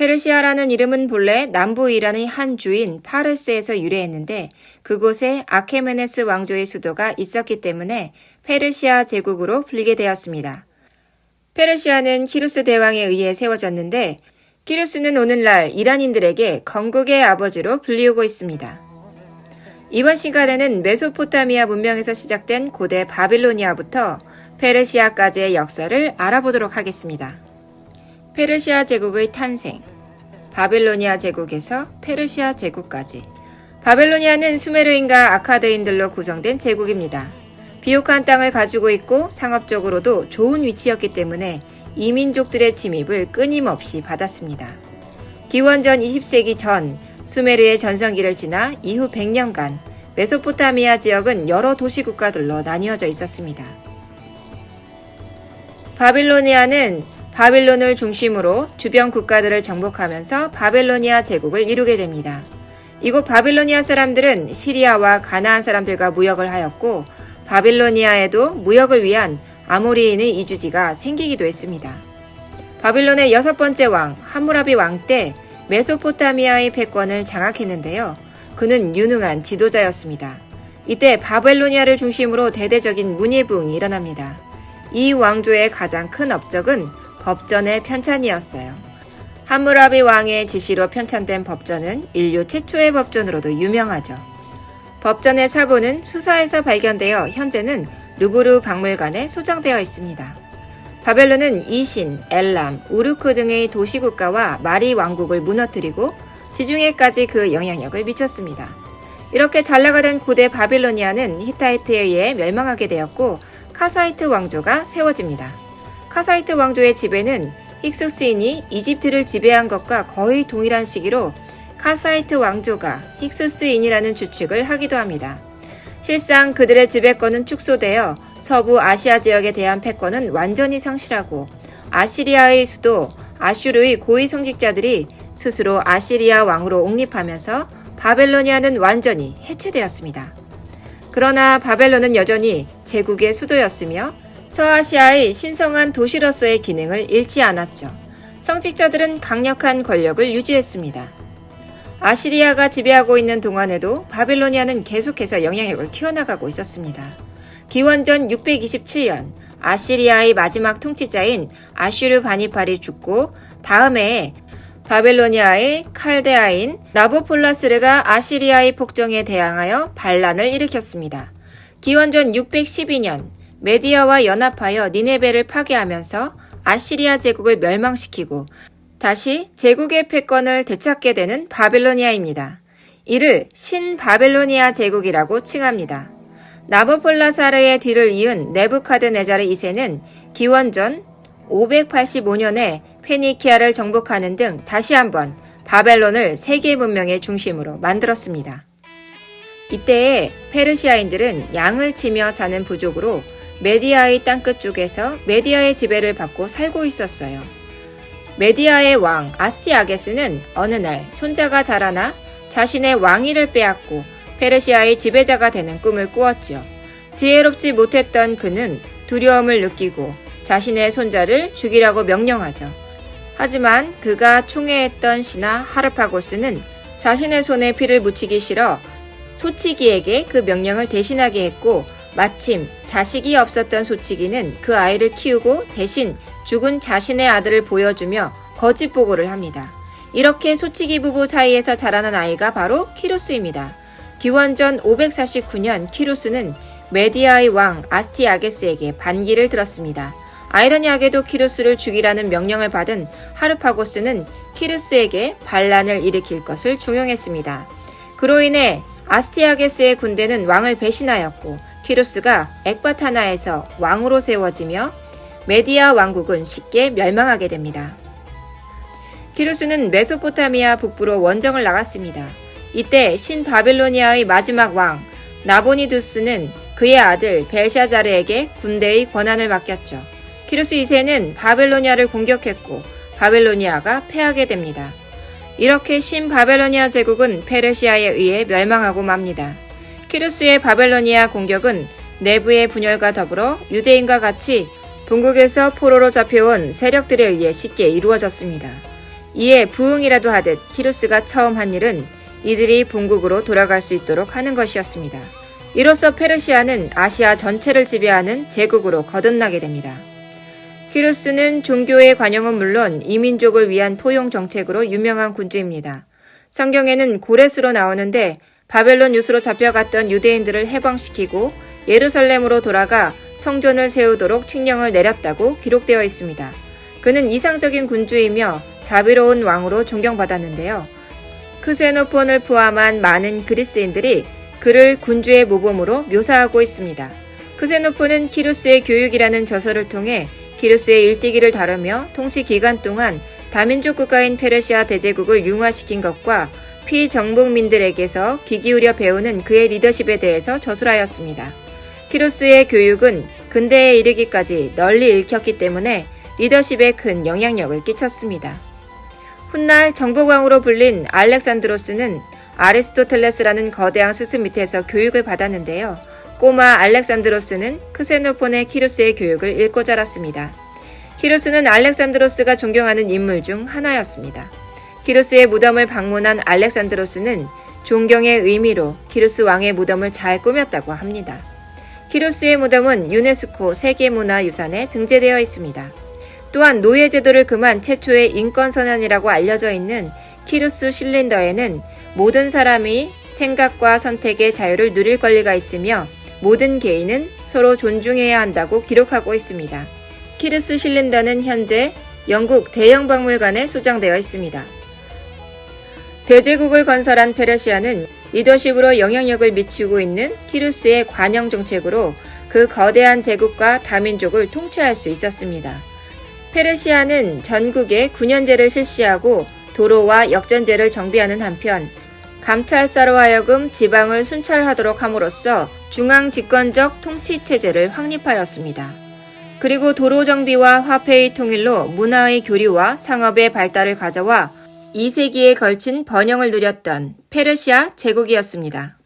페르시아라는 이름은 본래 남부 이란의 한 주인 파르스에서 유래했는데 그곳에 아케메네스 왕조의 수도가 있었기 때문에 페르시아 제국으로 불리게 되었습니다. 페르시아는 키루스 대왕에 의해 세워졌는데 키루스는 오늘날 이란인들에게 건국의 아버지로 불리우고 있습니다. 이번 시간에는 메소포타미아 문명에서 시작된 고대 바빌로니아부터 페르시아까지의 역사를 알아보도록 하겠습니다. 페르시아 제국의 탄생, 바빌로니아 제국에서 페르시아 제국까지. 바빌로니아는 수메르인과 아카드인들로 구성된 제국입니다. 비옥한 땅을 가지고 있고 상업적으로도 좋은 위치였기 때문에 이민족들의 침입을 끊임없이 받았습니다. 기원전 20세기 전 수메르의 전성기를 지나 이후 100년간 메소포타미아 지역은 여러 도시국가들로 나뉘어져 있었습니다. 바빌로니아는 바빌론을 중심으로 주변 국가들을 정복하면서 바빌로니아 제국을 이루게 됩니다. 이곳 바빌로니아 사람들은 시리아와 가나안 사람들과 무역을 하였고 바빌로니아에도 무역을 위한 아모리인의 이주지가 생기기도 했습니다. 바빌론의 6번째 왕 함무라비 왕 때 메소포타미아의 패권을 장악했는데요. 그는 유능한 지도자였습니다. 이때 바빌로니아를 중심으로 대대적인 문예부흥이 일어납니다. 이 왕조의 가장 큰 업적은 법전의 편찬이었어요. 함무라비 왕의 지시로 편찬된 법전은 인류 최초의 법전으로도 유명하죠. 법전의 사본은 수사에서 발견되어 현재는 루브르 박물관에 소장되어 있습니다. 바벨론은 이신, 엘람, 우르크 등의 도시국가와 마리 왕국을 무너뜨리고 지중해까지 그 영향력을 미쳤습니다. 이렇게 잘나가던 고대 바빌로니아는 히타이트에 의해 멸망하게 되었고 카사이트 왕조가 세워집니다. 카사이트 왕조의 지배는 힉소스인이 이집트를 지배한 것과 거의 동일한 시기로 카사이트 왕조가 힉소스인이라는 추측을 하기도 합니다. 실상 그들의 지배권은 축소되어 서부 아시아 지역에 대한 패권은 완전히 상실하고 아시리아의 수도 아슈르의 고위 성직자들이 스스로 아시리아 왕으로 옹립하면서 바벨로니아는 완전히 해체되었습니다. 그러나 바벨론은 여전히 제국의 수도였으며 서아시아의 신성한 도시로서의 기능을 잃지 않았죠. 성직자들은 강력한 권력을 유지했습니다. 아시리아가 지배하고 있는 동안에도 바빌로니아는 계속해서 영향력을 키워나가고 있었습니다. 기원전 627년 아시리아의 마지막 통치자인 아슈르 바니팔이 죽고 다음 해에 바빌로니아의 칼데아인 나보폴라스르가 아시리아의 폭정에 대항하여 반란을 일으켰습니다. 기원전 612년 메디아와 연합하여 니네베를 파괴하면서 아시리아 제국을 멸망시키고 다시 제국의 패권을 되찾게 되는 바빌로니아입니다. 이를 신바빌로니아 제국이라고 칭합니다. 나보폴라사르의 뒤를 이은 네부카드네자르 2세는 기원전 585년에 페니키아를 정복하는 등 다시 한번 바벨론을 세계 문명의 중심으로 만들었습니다. 이때에 페르시아인들은 양을 치며 사는 부족으로 메디아의 땅끝 쪽에서 메디아의 지배를 받고 살고 있었어요. 메디아의 왕 아스티아게스는 어느 날 손자가 자라나 자신의 왕위를 빼앗고 페르시아의 지배자가 되는 꿈을 꾸었지요. 지혜롭지 못했던 그는 두려움을 느끼고 자신의 손자를 죽이라고 명령하죠. 하지만 그가 총애했던 신하 하르파고스는 자신의 손에 피를 묻히기 싫어 소치기에게 그 명령을 대신하게 했고 마침 자식이 없었던 소치기는 그 아이를 키우고 대신 죽은 자신의 아들을 보여주며 거짓 보고를 합니다. 이렇게 소치기 부부 사이에서 자라난 아이가 바로 키루스입니다. 기원전 549년 키루스는 메디아의 왕 아스티아게스에게 반기를 들었습니다. 아이러니하게도 키루스를 죽이라는 명령을 받은 하르파고스는 키루스에게 반란을 일으킬 것을 종용했습니다. 그로 인해 아스티아게스의 군대는 왕을 배신하였고 키루스가 엑바타나에서 왕으로 세워지며 메디아 왕국은 쉽게 멸망하게 됩니다. 키루스는 메소포타미아 북부로 원정을 나갔습니다. 이때 신바빌로니아의 마지막 왕 나보니두스는 그의 아들 벨샤자르에게 군대의 권한을 맡겼죠. 키루스 2세는 바빌로니아를 공격했고 바빌로니아가 패하게 됩니다. 이렇게 신바빌로니아 제국은 페르시아에 의해 멸망하고 맙니다. 키루스의 바빌로니아 공격은 내부의 분열과 더불어 유대인과 같이 본국에서 포로로 잡혀온 세력들에 의해 쉽게 이루어졌습니다. 이에 부응이라도 하듯 키루스가 처음 한 일은 이들이 본국으로 돌아갈 수 있도록 하는 것이었습니다. 이로써 페르시아는 아시아 전체를 지배하는 제국으로 거듭나게 됩니다. 키루스는 종교의 관용은 물론 이민족을 위한 포용 정책으로 유명한 군주입니다. 성경에는 고레스로 나오는데 바벨론 유수로 잡혀갔던 유대인들을 해방시키고 예루살렘으로 돌아가 성전을 세우도록 칙령을 내렸다고 기록되어 있습니다. 그는 이상적인 군주이며 자비로운 왕으로 존경받았는데요. 크세노폰을 포함한 많은 그리스인들이 그를 군주의 모범으로 묘사하고 있습니다. 크세노폰은 키루스의 교육이라는 저서를 통해 키루스의 일대기를 다루며 통치 기간 동안 다민족 국가인 페르시아 대제국을 융화시킨 것과 피정복민들에게서 귀 기울여 배우는 그의 리더십에 대해서 저술하였습니다. 키루스의 교육은 근대에 이르기까지 널리 읽혔기 때문에 리더십에 큰 영향력을 끼쳤습니다. 훗날 정복왕으로 불린 알렉산드로스는 아리스토텔레스라는 거대한 스승 밑에서 교육을 받았는데요. 꼬마 알렉산드로스는 크세노폰의 키루스의 교육을 읽고 자랐습니다. 키루스는 알렉산드로스가 존경하는 인물 중 하나였습니다. 키루스의 무덤을 방문한 알렉산드로스는 존경의 의미로 키루스 왕의 무덤을 잘 꾸몄다고 합니다. 키루스의 무덤은 유네스코 세계문화유산에 등재되어 있습니다. 또한 노예제도를 금한 최초의 인권선언이라고 알려져 있는 키루스 실린더에는 모든 사람이 생각과 선택의 자유를 누릴 권리가 있으며 모든 개인은 서로 존중해야 한다고 기록하고 있습니다. 키루스 실린더는 현재 영국 대영박물관에 소장되어 있습니다. 대제국을 건설한 페르시아는 리더십으로 영향력을 미치고 있는 키루스의 관영 정책으로 그 거대한 제국과 다민족을 통치할 수 있었습니다. 페르시아는 전국에 군연제를 실시하고 도로와 역전제를 정비하는 한편 감찰사로 하여금 지방을 순찰하도록 함으로써 중앙 집권적 통치체제를 확립하였습니다. 그리고 도로 정비와 화폐의 통일로 문화의 교류와 상업의 발달을 가져와 2세기에 걸친 번영을 누렸던 페르시아 제국이었습니다.